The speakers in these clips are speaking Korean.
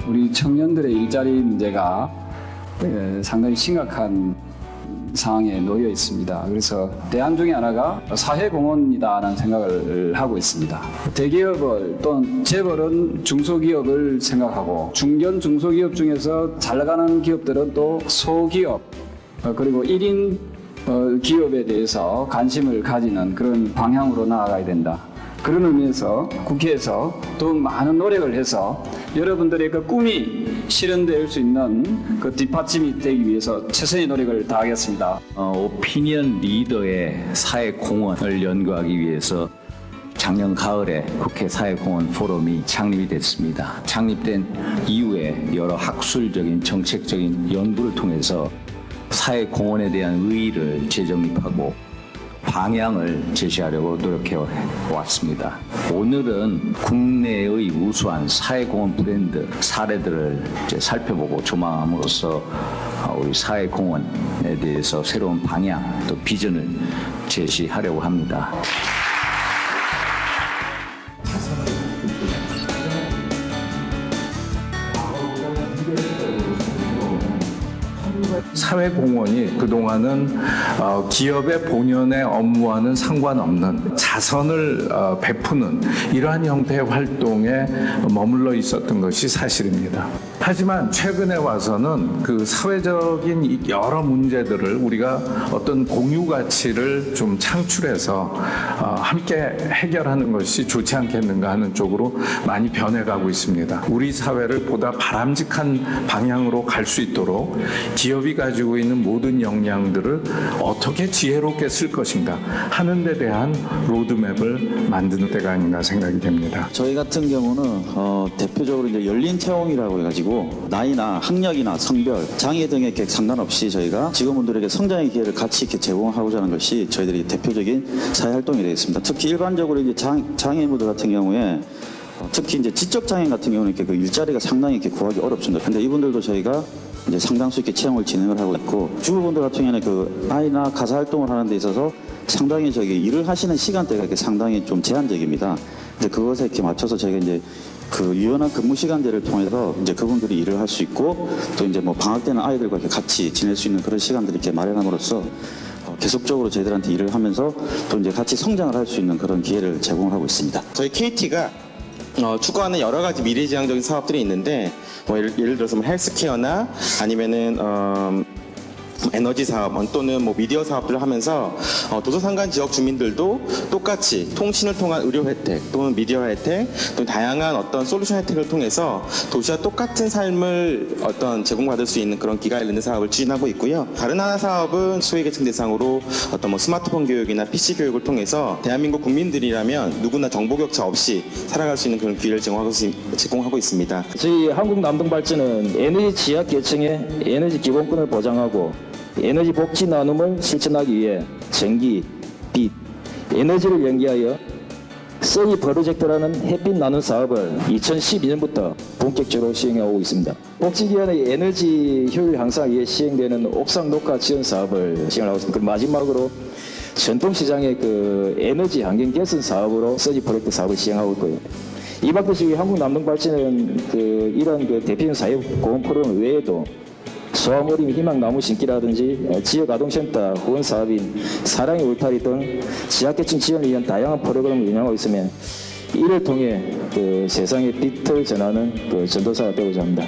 우리 청년들의 일자리 문제가 상당히 심각한 상황에 놓여 있습니다. 그래서 대안 중에 하나가 사회공헌이다라는 생각을 하고 있습니다. 대기업을 또는 재벌은 중소기업을 생각하고 중견중소기업 중에서 잘 나가는 기업들은 또 소기업 그리고 1인 기업에 대해서 관심을 가지는 그런 방향으로 나아가야 된다. 그런 의미에서 국회에서 더욱 많은 노력을 해서 여러분들의 그 꿈이 실현될 수 있는 그 뒷받침이 되기 위해서 최선의 노력을 다하겠습니다. 오피니언 리더의 사회공헌을 연구하기 위해서 작년 가을에 국회 사회공헌 포럼이 창립이 됐습니다. 창립된 이후에 여러 학술적인 정책적인 연구를 통해서 사회공헌에 대한 의의를 재정립하고 방향을 제시하려고 노력해 왔습니다. 오늘은 국내의 우수한 사회공헌 브랜드 사례들을 살펴보고 조망함으로써 우리 사회공헌에 대해서 새로운 방향 또 비전을 제시하려고 합니다. 사회공헌이 그동안은 기업의 본연의 업무와는 상관없는 자선을 베푸는 이러한 형태의 활동에 머물러 있었던 것이 사실입니다. 하지만 최근에 와서는 그 사회적인 여러 문제들을 우리가 어떤 공유 가치를 좀 창출해서 함께 해결하는 것이 좋지 않겠는가 하는 쪽으로 많이 변해가고 있습니다. 우리 사회를 보다 바람직한 방향으로 갈 수 있도록 기업이 가지고 있는 모든 역량들을 어떻게 지혜롭게 쓸 것인가 하는 데 대한 로드맵을 만드는 때가 아닌가 생각이 됩니다. 저희 같은 경우는 대표적으로 이제 열린 채용이라고 해가지고 나이나 학력이나 성별, 장애 등에 상관없이 저희가 직원분들에게 성장의 기회를 같이 이렇게 제공하고자 하는 것이 저희들이 대표적인 사회 활동이 되겠습니다. 특히 일반적으로 이제 장애인분들 같은 경우에 특히 이제 지적 장애인 같은 경우는 이렇게 그 일자리가 상당히 이렇게 구하기 어렵습니다. 근데 이분들도 저희가 이제 상당수 이렇게 채용을 진행을 하고 있고 주부분들 같은 경우에는 그 아이나 가사 활동을 하는 데 있어서 상당히 일을 하시는 시간대가 이렇게 상당히 좀 제한적입니다. 근데 그것에 이렇게 맞춰서 저희가 이제 그 유연한 근무 시간대를 통해서 이제 그분들이 일을 할 수 있고 또 이제 뭐 방학 때는 아이들과 이렇게 같이 지낼 수 있는 그런 시간들을 이렇게 마련함으로써 계속적으로 저희들한테 일을 하면서 또 이제 같이 성장을 할 수 있는 그런 기회를 제공을 하고 있습니다. 저희 KT가 추구하는 여러 가지 미래지향적인 사업들이 있는데 뭐 예를 들어서 뭐 헬스케어나 아니면은 에너지 사업 또는 뭐 미디어 사업들을 하면서 도서상간 지역 주민들도 똑같이 통신을 통한 의료 혜택 또는 미디어 혜택 또는 다양한 어떤 솔루션 혜택을 통해서 도시와 똑같은 삶을 제공받을 수 있는 그런 기가일랜드 사업을 추진하고 있고요. 다른 하나 사업은 소외계층 대상으로 뭐 스마트폰 교육이나 PC 교육을 통해서 대한민국 국민들이라면 누구나 정보 격차 없이 살아갈 수 있는 그런 기회를 제공하고 있습니다. 저희 한국남동발전은 에너지 취약계층의 에너지 기본권을 보장하고 에너지 복지 나눔을 실천하기 위해 전기, 빛, 에너지를 연계하여 써니 프로젝트라는 햇빛 나눔 사업을 2012년부터 본격적으로 시행해 오고 있습니다. 복지기관의 에너지 효율 향상을 위해 시행되는 옥상 녹화 지원 사업을 시행하고 있습니다. 그리고 마지막으로 전통시장의 그 에너지 환경 개선 사업으로 써니 프로젝트 사업을 시행하고 있고요. 이 밖에 한국남동발전은 이런 대표적인 사회공헌 프로그램 외에도 소아모임 희망나무 심기라든지 지역아동센터 후원사업인 사랑의 울타리 등 취약계층 지원을 위한 다양한 프로그램을 운영하고 있으며 이를 통해 세상의 빛을 전하는 전도사가 되고자 합니다.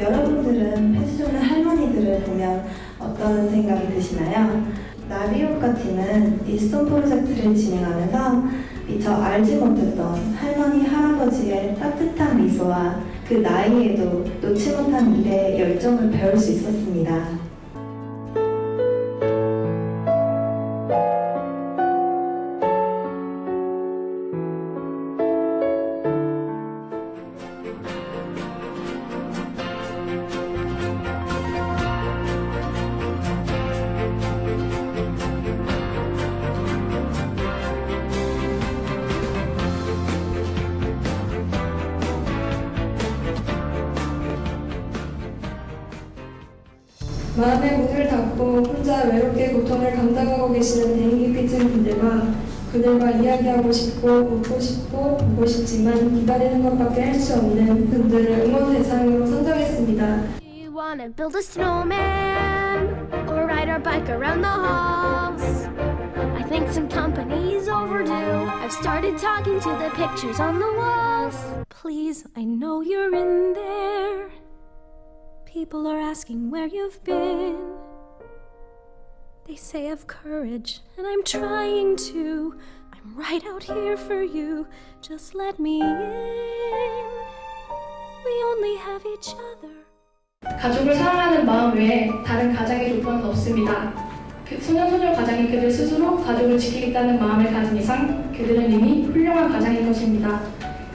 여러분들은 패션의 할머니들을 보면 어떤 생각이 드시나요? 나비효과 팀은 이스톤 프로젝트를 진행하면서 미처 알지 못했던 할머니, 할아버지의 따뜻한 미소와 그 나이에도 놓지 못한 일에 열정을 배울 수 있었습니다. 마음의 문을 닫고 혼자 외롭게 고통을 감당하고 계시는 대인기피증 분들과 그들과 이야기하고 싶고 웃고 싶고 보고 싶지만 기다리는 것밖에 할 수 없는 분들을 응원 대상으로 선정했습니다. You wanna build a snowman or ride our bike around the halls? I think some company is overdue. I've started talking to the pictures on the walls. Please, I know you're in there. People are asking where you've been. They say have courage, and I'm trying to. I'm right out here for you. Just let me in. We only have each other. 가족을 사랑하는 마음 외에 다른 가장의 조건은 없습니다. 소년소녀 가장이 그들 스스로 가족을 지키겠다는 마음을 가진 이상 그들은 이미 훌륭한 가장인 것입니다.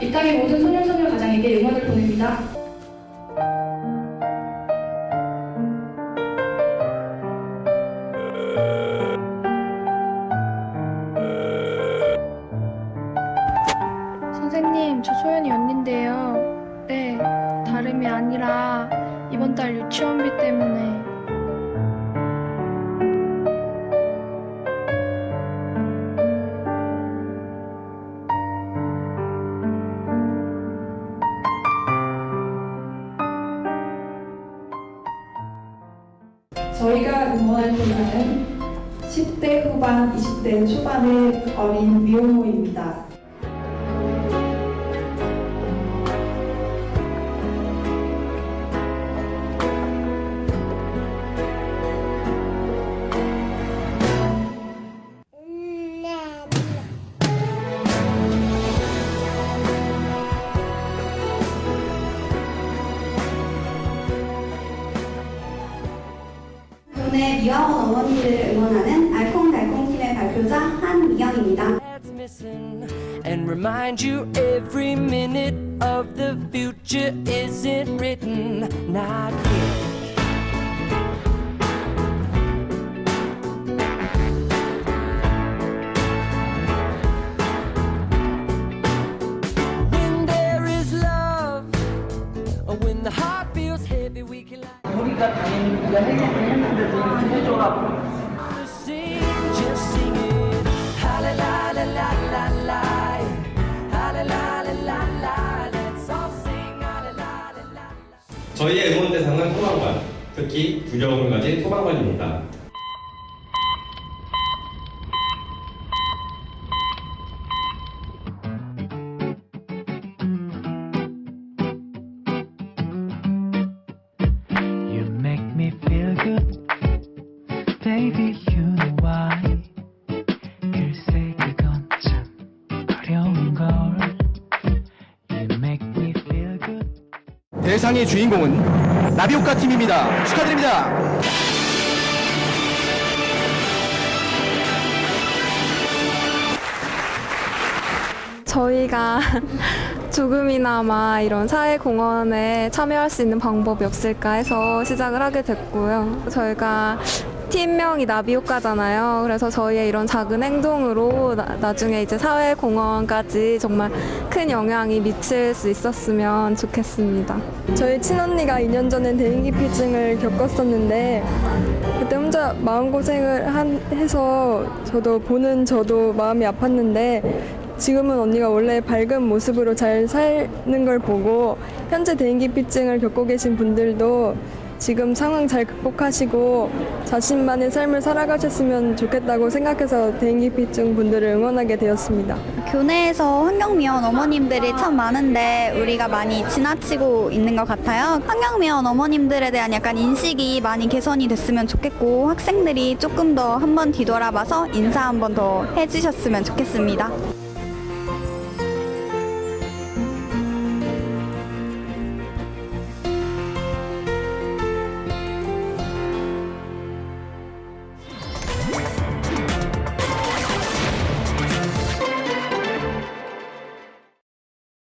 이 땅의 모든 소년소녀 가장에게 응원을 보냅니다. 선생님, 저 소연이 언니인데요. 네, 다름이 아니라 이번 달 유치원비 때문에. 저희가 응원할 분야는 10대 후반, 20대 초반의 어린 미혼모입니다. 교내 미화원 어머니들을 응원하는 알콩달콩팀의 발표자 한미영입니다. And remind you every minute of the future isn't written, not yet. When there is love, or when the heart feels heavy, we can 우리가 당연히 우리가 했는데도 이렇게 해줘가지고 sing, just sing it. Ha-la-la-la-la-la-la. Ha-la-la-la-la-la. Let's all sing ha-la-la-la-la. 저희의 응원 대상은 소방관, 특히 두려움을 가진 소방관입니다. Baby, you know why. 글쎄 그건 참 어려운 걸. You make me feel good. 대상의 주인공은 나비효과 팀입니다. 축하드립니다. 저희가 조금이나마 이런 사회공헌에 참여할 수 있는 방법이 없을까 해서 시작을 하게 됐고요. 저희가 팀명이 나비효과잖아요. 그래서 저희의 이런 작은 행동으로 나중에 이제 사회공헌까지 정말 큰 영향이 미칠 수 있었으면 좋겠습니다. 저희 친언니가 2년 전에 대인기피증을 겪었었는데 그때 혼자 마음고생을 해서 저도 마음이 아팠는데 지금은 언니가 원래 밝은 모습으로 잘 사는 걸 보고 현재 대인기피증을 겪고 계신 분들도 지금 상황 잘 극복하시고 자신만의 삶을 살아가셨으면 좋겠다고 생각해서 대인기피증 분들을 응원하게 되었습니다. 교내에서 환경미화원 어머님들이 참 많은데 우리가 많이 지나치고 있는 것 같아요. 환경미화원 어머님들에 대한 약간 인식이 많이 개선이 됐으면 좋겠고 학생들이 조금 더 한번 뒤돌아봐서 인사 한 번 더 해주셨으면 좋겠습니다.